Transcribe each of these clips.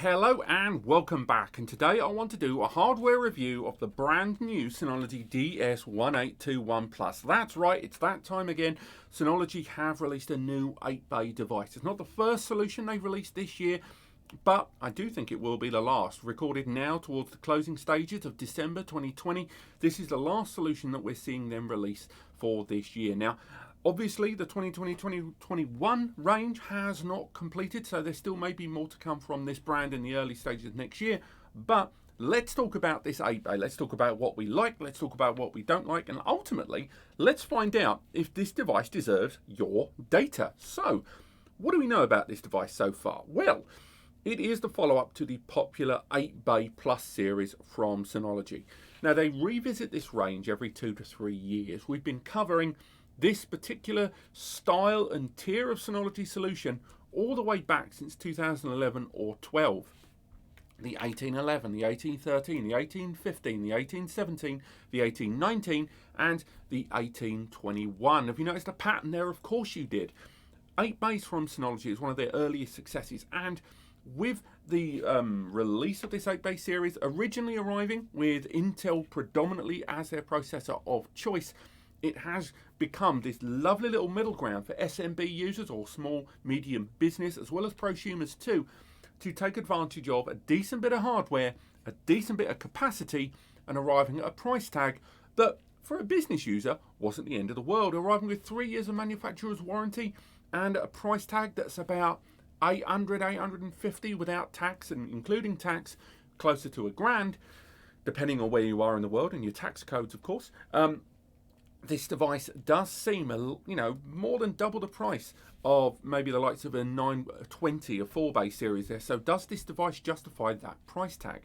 Hello and welcome back, and today I want to do a hardware review of the brand new Synology DS1821 Plus. That's right, it's that time again. Synology have released a new 8-bay device. It's not the first solution they've released this year, but I do think it will be the last. Recorded now towards the closing stages of December 2020, this is the last solution that we're seeing them release for this year. Now, obviously, the 2020-2021 range has not completed, so there still may be more to come from this brand in the early stages of next year. But let's talk about this 8-bay. Let's talk about what we like, let's talk about what we don't like, and ultimately, let's find out if this device deserves your data. So, what do we know about this device so far? Well, it is the follow-up to the popular 8-bay Plus series from Synology. Now, they revisit this range every 2 to 3 years. We've been covering this particular style and tier of Synology solution all the way back since 2011 or 12. The 1811, the 1813, the 1815, the 1817, the 1819 and the 1821. Have you noticed a pattern there? Of course you did. 8-bays from Synology is one of their earliest successes, and with the release of this 8-bay series originally arriving with Intel predominantly as their processor of choice, it has become this lovely little middle ground for SMB users or small, medium business, as well as prosumers too, to take advantage of a decent bit of hardware, a decent bit of capacity, and arriving at a price tag that, for a business user, wasn't the end of the world, arriving with 3 years of manufacturer's warranty and a price tag that's about 800, 850 without tax and including tax, closer to £1,000, depending on where you are in the world and your tax codes, of course. This device does seem, more than double the price of maybe the likes of a 920, a 4-bay series there. So does this device justify that price tag?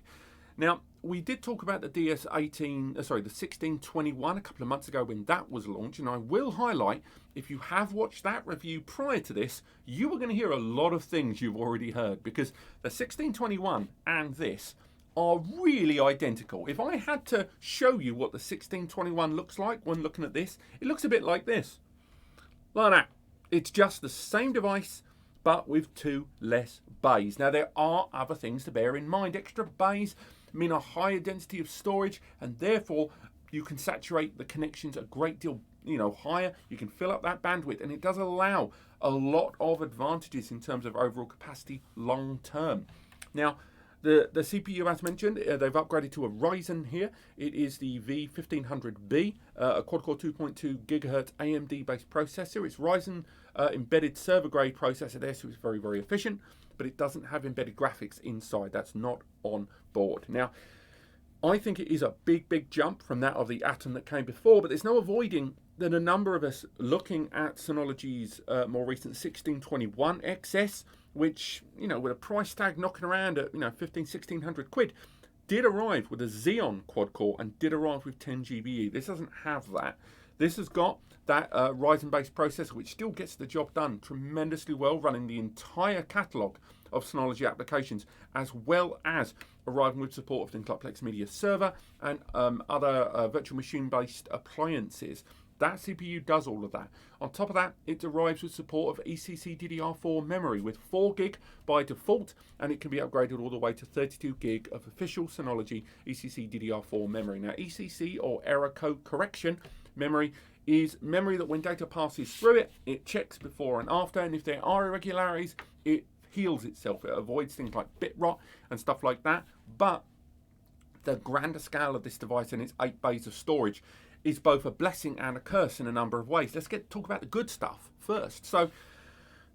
Now, we did talk about the the 1621 a couple of months ago when that was launched, and I will highlight, if you have watched that review prior to this, you are going to hear a lot of things you've already heard, because the 1621 and this are really identical. If I had to show you what the 1621 looks like when looking at this, it looks a bit like this. Like that. It's just the same device, but with 2 less bays. Now, there are other things to bear in mind. Extra bays mean a higher density of storage, and therefore you can saturate the connections a great deal higher. You can fill up that bandwidth, and it does allow a lot of advantages in terms of overall capacity long term. Now, the CPU, as mentioned, they've upgraded to a Ryzen here. It is the V1500B, a quad-core 2.2 GHz AMD-based processor. It's Ryzen embedded server-grade processor there, so it's very, very efficient, but it doesn't have embedded graphics inside. That's not on board. Now, I think it is a big, big jump from that of the Atom that came before, but there's no avoiding that a number of us looking at Synology's more recent 1621xs, which, with a price tag knocking around at, 1,1600 quid, did arrive with a Xeon quad-core and did arrive with 10 GBE. This doesn't have that. This has got that Ryzen-based processor, which still gets the job done tremendously well, running the entire catalogue of Synology applications, as well as arriving with support of the Eclectic Media Server and other virtual machine-based appliances. That CPU does all of that. On top of that, it arrives with support of ECC DDR4 memory with 4 gig by default, and it can be upgraded all the way to 32 gig of official Synology ECC DDR4 memory. Now, ECC, or error code correction memory, is memory that when data passes through it, it checks before and after, and if there are irregularities, it heals itself. It avoids things like bit rot and stuff like that. But the grander scale of this device and its 8 bays of storage is both a blessing and a curse in a number of ways. Let's talk about the good stuff first. So,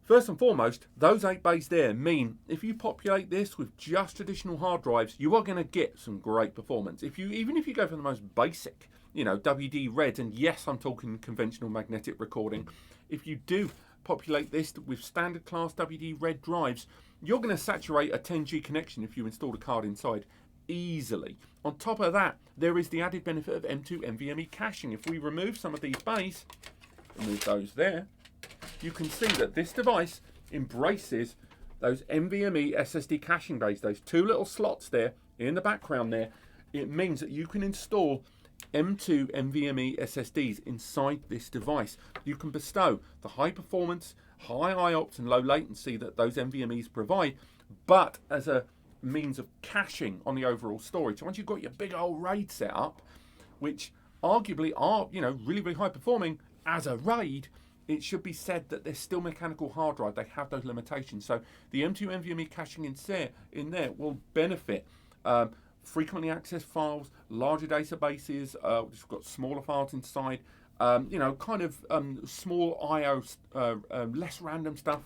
first and foremost, those 8 bays there mean if you populate this with just traditional hard drives, you are going to get some great performance. Even if you go for the most basic, WD RED, and yes, I'm talking conventional magnetic recording. If you do populate this with standard class WD RED drives, you're going to saturate a 10G connection if you install a card inside easily. On top of that, there is the added benefit of M2 Nvme caching. If we remove some of these bays, remove those there, you can see that this device embraces those Nvme SSD caching bays, those 2 little slots there in the background there. It means that you can install M2 Nvme SSDs inside this device. You can bestow the high performance, high IOPS and low latency that those NVMEs provide, but as a means of caching on the overall storage. So once you've got your big old RAID set up, which arguably are, you know, really, really high performing as a RAID, it should be said that they're still mechanical hard drive. They have those limitations. So the M2 Nvme caching in there will benefit frequently accessed files, larger databases, which have got smaller files inside, you know, kind of small I/O, less random stuff.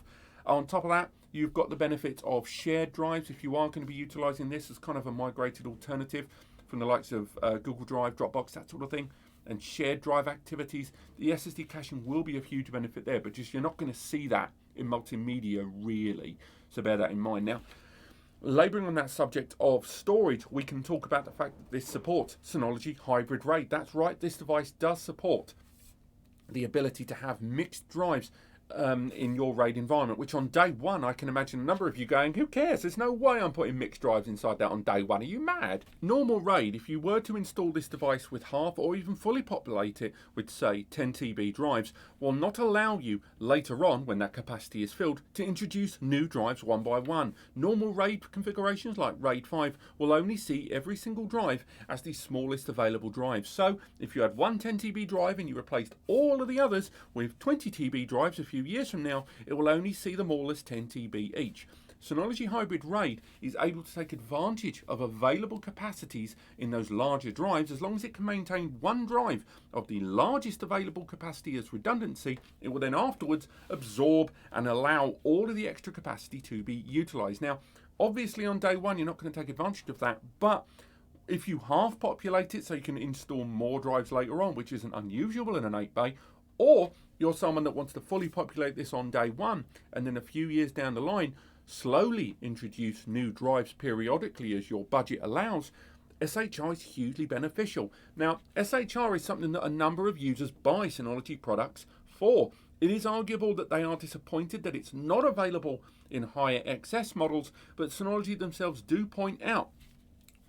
On top of that, you've got the benefits of shared drives if you are going to be utilizing this as kind of a migrated alternative from the likes of Google Drive, Dropbox, that sort of thing, and shared drive activities. The SSD caching will be a huge benefit there, but just you're not going to see that in multimedia really, so bear that in mind. Now, labouring on that subject of storage, we can talk about the fact that this supports Synology Hybrid RAID. That's right, this device does support the ability to have mixed drives in your RAID environment, which on day one, I can imagine a number of you going, who cares? There's no way I'm putting mixed drives inside that on day one. Are you mad? Normal RAID, if you were to install this device with half or even fully populate it with, say, 10 TB drives, will not allow you later on, when that capacity is filled, to introduce new drives one by one. Normal RAID configurations like RAID 5 will only see every single drive as the smallest available drive. So if you had one 10 TB drive and you replaced all of the others with 20 TB drives a few years from now, it will only see them all as 10 TB each. Synology Hybrid RAID is able to take advantage of available capacities in those larger drives. As long as it can maintain one drive of the largest available capacity as redundancy, it will then afterwards absorb and allow all of the extra capacity to be utilised. Now, obviously on day one, you're not going to take advantage of that, but if you half populate it so you can install more drives later on, which isn't unusual in an 8-bay, or you're someone that wants to fully populate this on day one and then a few years down the line slowly introduce new drives periodically as your budget allows, SHR is hugely beneficial. Now, SHR is something that a number of users buy Synology products for. It is arguable that they are disappointed that it's not available in higher XS models, but Synology themselves do point out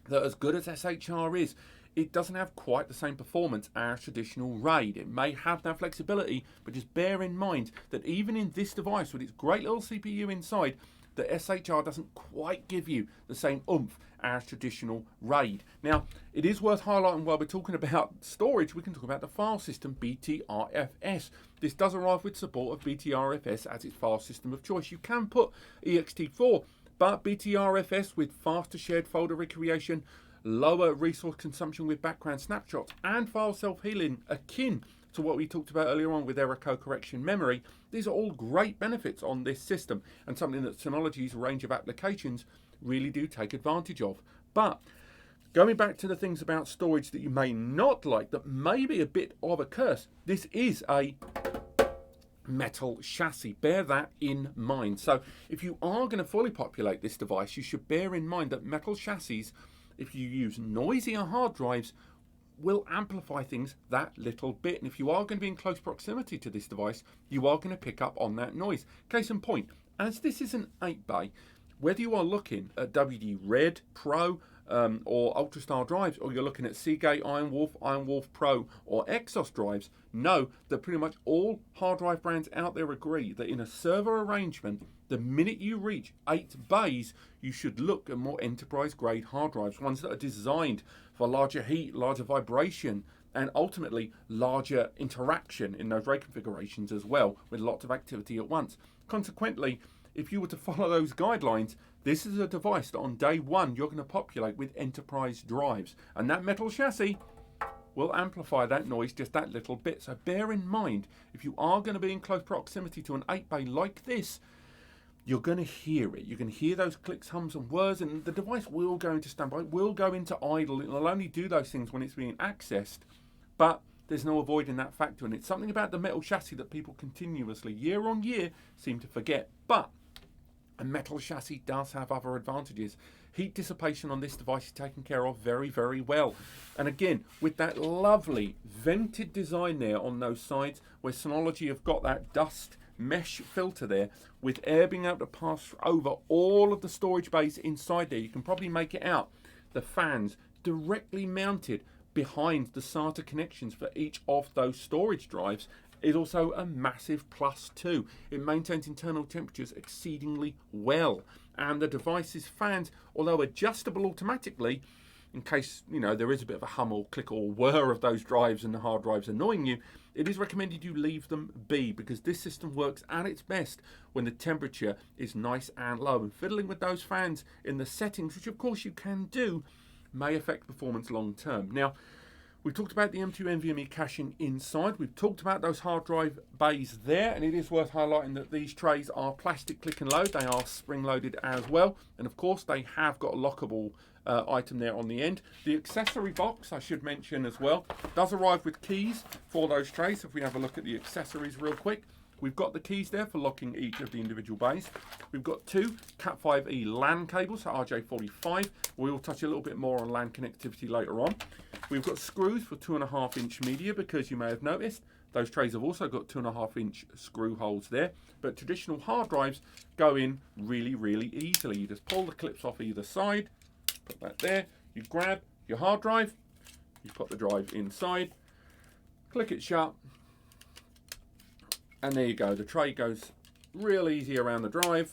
that as good as SHR is, it doesn't have quite the same performance as traditional RAID. It may have that flexibility, but just bear in mind that even in this device with its great little CPU inside, the SHR doesn't quite give you the same oomph as traditional RAID. Now, it is worth highlighting while we're talking about storage, we can talk about the file system Btrfs. This does arrive with support of Btrfs as its file system of choice. You can put ext4, but Btrfs with faster shared folder recreation, lower resource consumption with background snapshots, and file self-healing akin to what we talked about earlier on with error co-correction memory. These are all great benefits on this system and something that Synology's range of applications really do take advantage of. But going back to the things about storage that you may not like, that may be a bit of a curse, this is a metal chassis. Bear that in mind. So if you are going to fully populate this device, you should bear in mind that metal chassis, if you use noisier hard drives, will amplify things that little bit. And if you are going to be in close proximity to this device, you are going to pick up on that noise. Case in point, as this is an 8-bay, whether you are looking at WD Red Pro or UltraStar drives, or you're looking at Seagate Iron Wolf Pro or Exos drives, know that pretty much all hard drive brands out there agree that in a server arrangement, the minute you reach 8 bays, you should look at more enterprise grade hard drives, ones that are designed for larger heat, larger vibration, and ultimately larger interaction in those RAID configurations as well, with lots of activity at once. Consequently, if you were to follow those guidelines, this is a device that on day one you're going to populate with enterprise drives, and that metal chassis will amplify that noise just that little bit. So bear in mind, if you are going to be in close proximity to an 8-bay like this, you're going to hear it. You can hear those clicks, hums and whirs, and the device will go into standby, will go into idle. It'll only do those things when it's being accessed, but there's no avoiding that factor, and it's something about the metal chassis that people continuously, year on year, seem to forget. But a metal chassis does have other advantages. Heat dissipation on this device is taken care of very, very well. And again, with that lovely vented design there on those sides, where Synology have got that dust mesh filter there, with air being able to pass over all of the storage bays inside there, you can probably make it out. The fans directly mounted behind the SATA connections for each of those storage drives, is also a massive plus too. It maintains internal temperatures exceedingly well, and the device's fans, although adjustable automatically, in case there is a bit of a hum or click or whir of those drives and the hard drives annoying you, it is recommended you leave them be, because this system works at its best when the temperature is nice and low, and fiddling with those fans in the settings, which of course you can do, may affect performance long term. Now, we've talked about the M2 Nvme caching inside. We've talked about those hard drive bays there, and it is worth highlighting that these trays are plastic click and load. They are spring loaded as well, and of course they have got a lockable item there on the end. The accessory box, I should mention as well, does arrive with keys for those trays. If we have a look at the accessories real quick, we've got the keys there for locking each of the individual bays. We've got two Cat5e LAN cables, so RJ45. We'll touch a little bit more on LAN connectivity later on. We've got screws for 2.5-inch media, because you may have noticed those trays have also got 2.5-inch screw holes there. But traditional hard drives go in really, really easily. You just pull the clips off either side, put that there, you grab your hard drive, you put the drive inside, click it shut, and there you go. The tray goes real easy around the drive,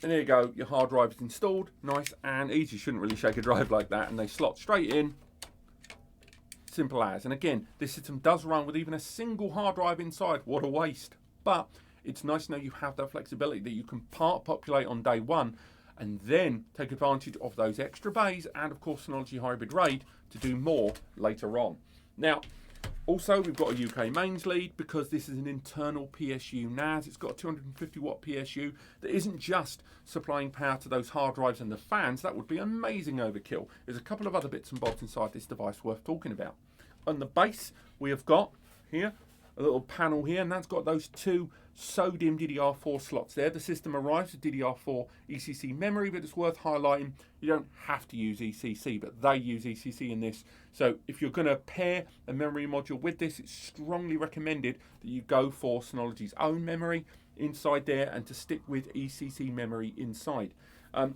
and there you go. Your hard drive is installed, nice and easy. Shouldn't really shake a drive like that, and they slot straight in. Simple as. And again, this system does run with even a single hard drive inside. What a waste. But it's nice to know you have that flexibility, that you can part populate on day one and then take advantage of those extra bays and of course Synology Hybrid RAID to do more later on. Now, also we've got a UK mains lead, because this is an internal PSU NAS. It's got a 250 watt PSU that isn't just supplying power to those hard drives and the fans. That would be amazing overkill. There's a couple of other bits and bobs inside this device worth talking about. On the base, we have got here a little panel here, and that's got those two SODIMM DDR4 slots there. The system arrives with DDR4 ECC memory, but it's worth highlighting you don't have to use ECC, but they use ECC in this. So if you're going to pair a memory module with this, it's strongly recommended that you go for Synology's own memory inside there and to stick with ECC memory inside.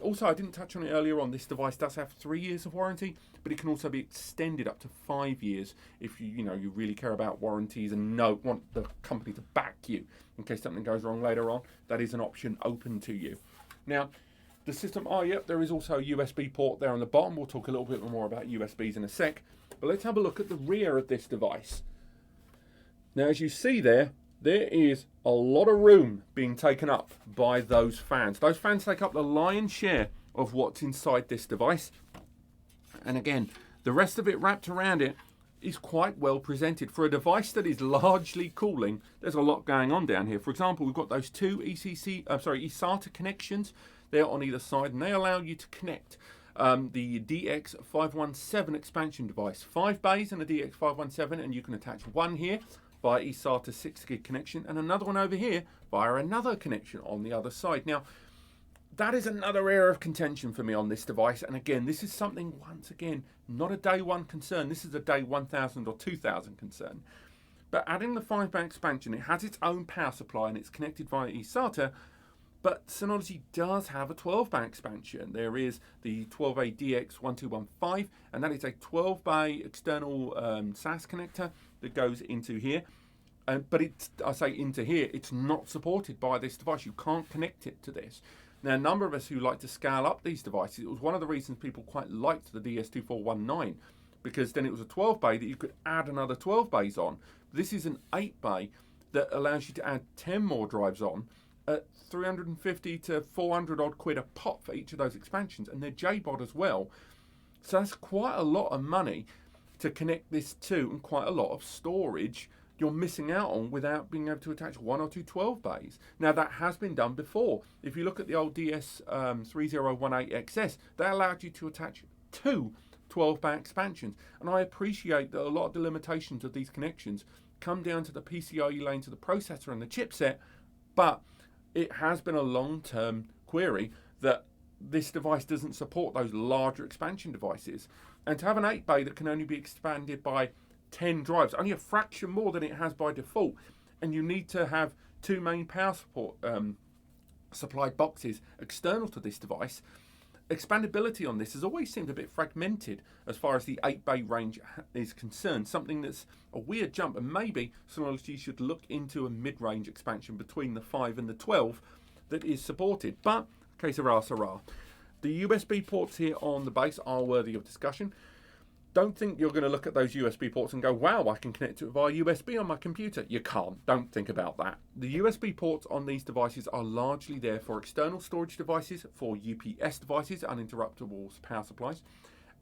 Also, I didn't touch on it earlier on, this device does have 3 years of warranty, but it can also be extended up to 5 years if you really care about warranties and want the company to back you in case something goes wrong later on. That is an option open to you. Now, the system, there is also a USB port there on the bottom. We'll talk a little bit more about USBs in a sec, but let's have a look at the rear of this device. Now, as you see there is a lot of room being taken up by those fans. Those fans take up the lion's share of what's inside this device. And again, the rest of it wrapped around it is quite well presented. For a device that is largely cooling, there's a lot going on down here. For example, we've got those two eSATA connections there on either side, and they allow you to connect the DX517 expansion device. 5 bays in the DX517, and you can attach one here via eSATA 6 gig connection and another one over here via another connection on the other side. Now, that is another area of contention for me on this device, and again, this is something, once again, not a day one concern. This is a day 1000 or 2000 concern. But adding the 5-bay expansion, it has its own power supply and it's connected via eSATA, but Synology does have a 12-bay expansion. There is the 12A DX1215, and that is a 12-bay external SAS connector that goes into here. But I say into here, it's not supported by this device. You can't connect it to this. Now, a number of us who like to scale up these devices, it was one of the reasons people quite liked the DS2419, because then it was a 12-bay that you could add another 12 bays on. This is an 8-bay that allows you to add 10 more drives on at 350 to 400 odd quid a pop for each of those expansions, and they're JBOD as well. So that's quite a lot of money to connect this to, and quite a lot of storage you're missing out on without being able to attach 1 or 2 12 bays. Now, that has been done before. If you look at the old DS1621xs, they allowed you to attach 2 12-bay expansions. And I appreciate that a lot of the limitations of these connections come down to the PCIe lane to the processor and the chipset, but it has been a long-term query that this device doesn't support those larger expansion devices. And to have an 8-bay that can only be expanded by 10 drives, only a fraction more than it has by default, and you need to have 2 main power support supplied boxes external to this device, expandability on this has always seemed a bit fragmented as far as the 8-bay range is concerned, something that's a weird jump, and maybe Synology should look into a mid-range expansion between the 5 and the 12 that is supported. But, que sera, sera. The USB ports here on the base are worthy of discussion. Don't think you're going to look at those USB ports and go, wow, I can connect to it via USB on my computer. You can't. Don't think about that. The USB ports on these devices are largely there for external storage devices, for UPS devices, uninterruptible power supplies,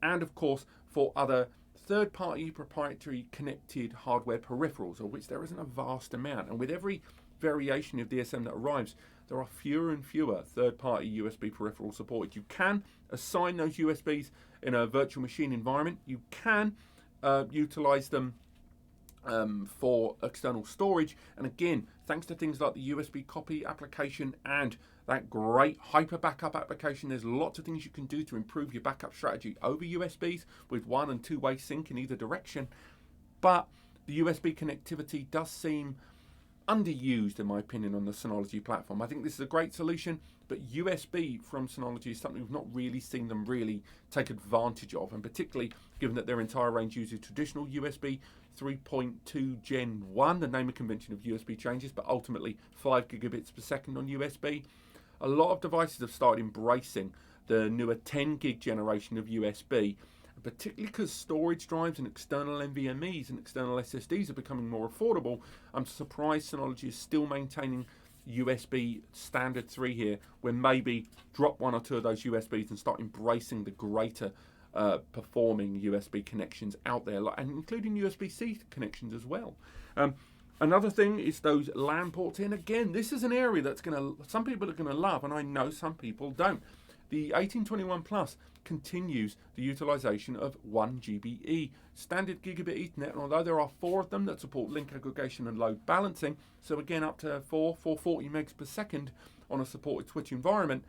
and of course for other third-party proprietary connected hardware peripherals, of which there isn't a vast amount. And with every variation of DSM that arrives, there are fewer and fewer third-party USB peripherals supported. You can assign those USBs in a virtual machine environment. You can utilize them for external storage. And again, thanks to things like the USB copy application and that great hyper backup application, there's lots of things you can do to improve your backup strategy over USBs with 1- and 2-way sync in either direction. But the USB connectivity does seem underused, in my opinion, on the Synology platform. I think this is a great solution, but USB from Synology is something we've not really seen them really take advantage of, and particularly given that their entire range uses traditional USB 3.2 Gen 1, the naming convention of USB changes, but ultimately 5 gigabits per second on USB. A lot of devices have started embracing the newer 10 gig generation of USB, particularly because storage drives and external NVMEs and external SSDs are becoming more affordable. I'm surprised Synology is still maintaining USB standard 3 here, when maybe drop 1 or 2 of those USBs and start embracing the greater performing USB connections out there, and including USB-C connections as well. Another thing is those Lan ports in. Again, this is an area that's some people are going to love, and I know some people don't. The 1821 Plus continues the utilization of 1 GBE standard gigabit Ethernet, and although there are 4 of them that support link aggregation and load balancing, so again up to 440 megs per second on a supported switch environment,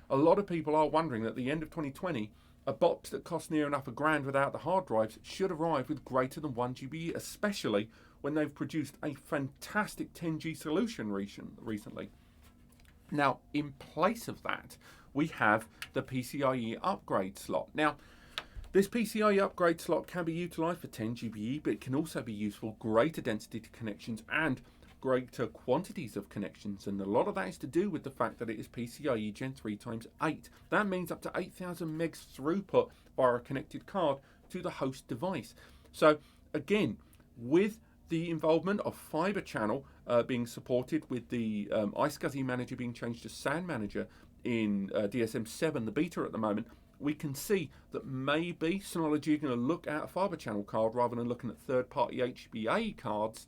a lot of people are wondering that at the end of 2020, a box that costs near enough $1,000 without the hard drives should arrive with greater than 1 GBE, especially when they've produced a fantastic 10G solution recently. Now, in place of that, we have the PCIe upgrade slot. Now, this PCIe upgrade slot can be utilized for 10 GBE, but it can also be used for greater density connections and greater quantities of connections. And a lot of that is to do with the fact that it is PCIe Gen 3 × 8. That means up to 8,000 megs throughput via a connected card to the host device. So again, with the involvement of Fiber Channel being supported, with the iSCSI Manager being changed to SAN Manager in DSM7, the beta at the moment, we can see that maybe Synology are going to look at a Fiber Channel card rather than looking at third-party HBA cards,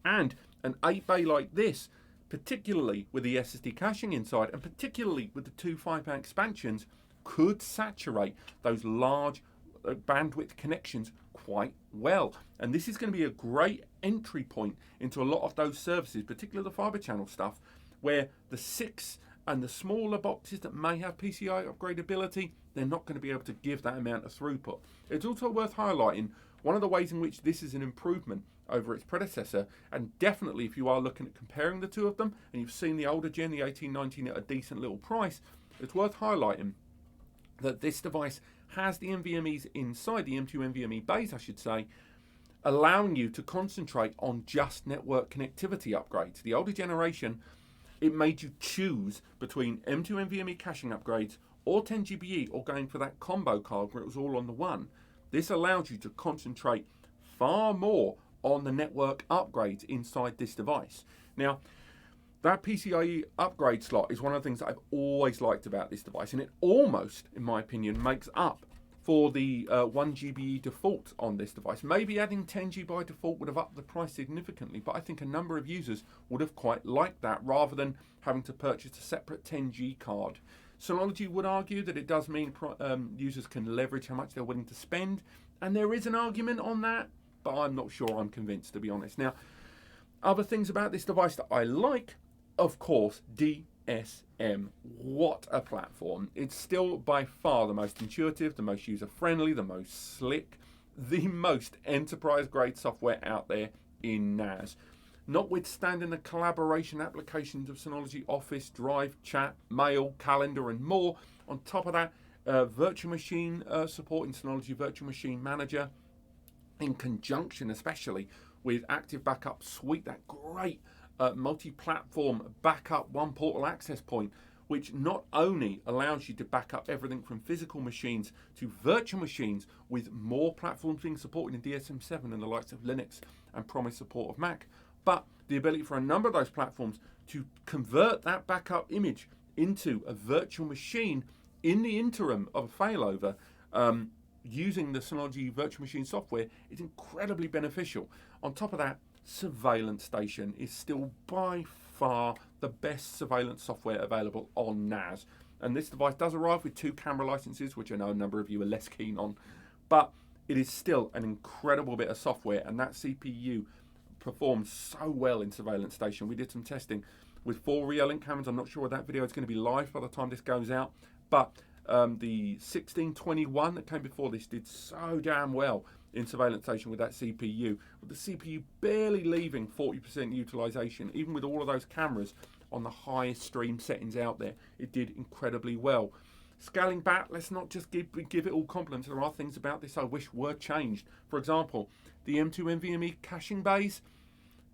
and an 8-bay like this, particularly with the SSD caching inside, and particularly with the 2 5-bay expansions, could saturate those large bandwidth connections quite well. And this is going to be a great entry point into a lot of those services, particularly the Fiber Channel stuff, where the 6 and the smaller boxes that may have PCI upgradability, they're not going to be able to give that amount of throughput. It's also worth highlighting one of the ways in which this is an improvement over its predecessor, and definitely if you are looking at comparing the two of them, and you've seen the older gen, the 1819, at a decent little price, it's worth highlighting that this device has the NVMEs inside, the M2 NVMe bays I should say, allowing you to concentrate on just network connectivity upgrades. The older generation, it made you choose between M2 NVMe caching upgrades or 10 GBE, or going for that combo card where it was all on the one. This allows you to concentrate far more on the network upgrades inside this device. Now, that PCIe upgrade slot is one of the things that I've always liked about this device, and it almost, in my opinion, makes up for the 1 GBE default on this device. Maybe adding 10G by default would have upped the price significantly, but I think a number of users would have quite liked that rather than having to purchase a separate 10G card. Synology would argue that it does mean users can leverage how much they're willing to spend, and there is an argument on that, but I'm not sure I'm convinced, to be honest. Now, other things about this device that I like, of course, DSM. What a platform. It's still by far the most intuitive, the most user-friendly, the most slick, the most enterprise-grade software out there in NAS. Notwithstanding the collaboration applications of Synology Office, Drive, Chat, Mail, Calendar, and more, on top of that, virtual machine support in Synology Virtual Machine Manager, in conjunction especially with Active Backup Suite, that great multi-platform backup one portal access point, which not only allows you to back up everything from physical machines to virtual machines, with more platforms being supported in DSM-7 and the likes of Linux and promised support of Mac, but the ability for a number of those platforms to convert that backup image into a virtual machine in the interim of a failover, using the Synology Virtual Machine software, is incredibly beneficial. On top of that, Surveillance Station is still by far the best surveillance software available on NAS. And this device does arrive with 2 camera licenses, which I know a number of you are less keen on, but it is still an incredible bit of software, and that CPU performs so well in Surveillance Station. We did some testing with 4 Reolink cameras. I'm not sure if that video is going to be live by the time this goes out, but the 1621 that came before this did so damn well in Surveillance Station with that CPU, with the CPU barely leaving 40% utilization, even with all of those cameras on the highest stream settings out there. It did incredibly well. Scaling back, let's not just give it all compliments. There are things about this I wish were changed. For example, the M2 Nvme Caching bays.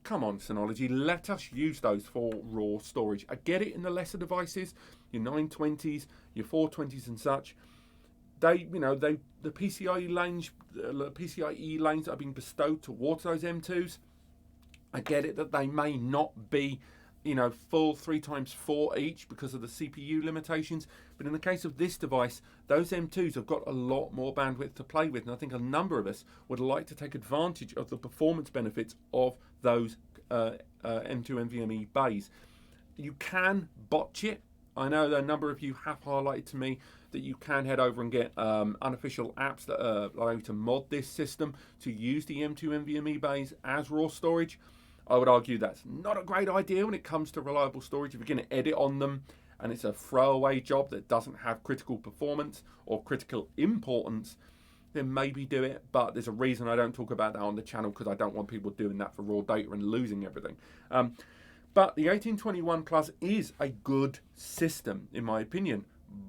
Come on, Synology, let us use those for raw storage. I get it in the lesser devices, your 920s, your 420s and such. The PCIe lanes that are being bestowed towards those M2s, I get it that they may not be, full 3x4 each because of the CPU limitations. But in the case of this device, those M2s have got a lot more bandwidth to play with. And I think a number of us would like to take advantage of the performance benefits of those M2 Nvme bays. You can botch it. I know that a number of you have highlighted to me that you can head over and get unofficial apps that allow you to mod this system to use the M2 Nvme bays as raw storage. I would argue that's not a great idea when it comes to reliable storage. If you're going to edit on them and it's a throwaway job that doesn't have critical performance or critical importance, then maybe do it. But there's a reason I don't talk about that on the channel, because I don't want people doing that for raw data and losing everything. But the 1821 Plus is a good system, in my opinion,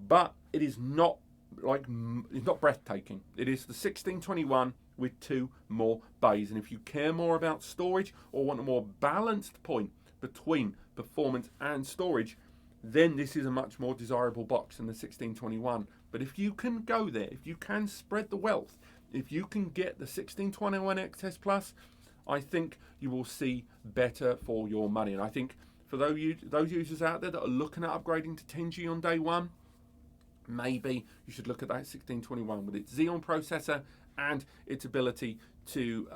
but it is not it's not breathtaking. It is the 1621 with 2 more bays, and if you care more about storage or want a more balanced point between performance and storage, then this is a much more desirable box than the 1621. But if you can go there, if you can spread the wealth, if you can get the 1621xs Plus, I think you will see better for your money. And I think for those users out there that are looking at upgrading to 10G on day one, maybe you should look at that 1621 with its Xeon processor and its ability to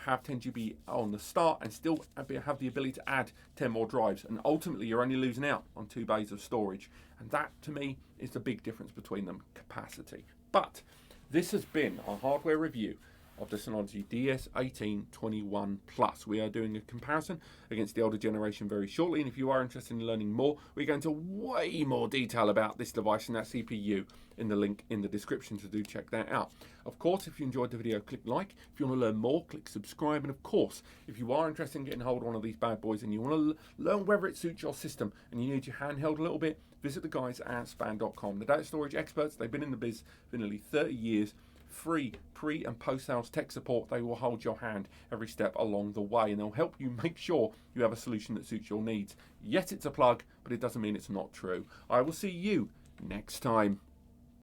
have 10GB on the start and still have the ability to add 10 more drives. And ultimately, you're only losing out on 2 bays of storage. And that, to me, is the big difference between them, capacity. But this has been our hardware review of the Synology DS1821 Plus. We are doing a comparison against the older generation very shortly, and if you are interested in learning more, we go into way more detail about this device and that CPU in the link in the description, so do check that out. Of course, if you enjoyed the video, click like. If you want to learn more, click subscribe. And of course, if you are interested in getting hold of one of these bad boys and you want to learn whether it suits your system and you need your handheld a little bit, visit the guys at span.com. The data storage experts, they've been in the biz for nearly 30 years. Free pre and post sales tech support. They will hold your hand every step along the way, and they'll help you make sure you have a solution that suits your needs. Yes, it's a plug, but it doesn't mean it's not true. I will see you next time.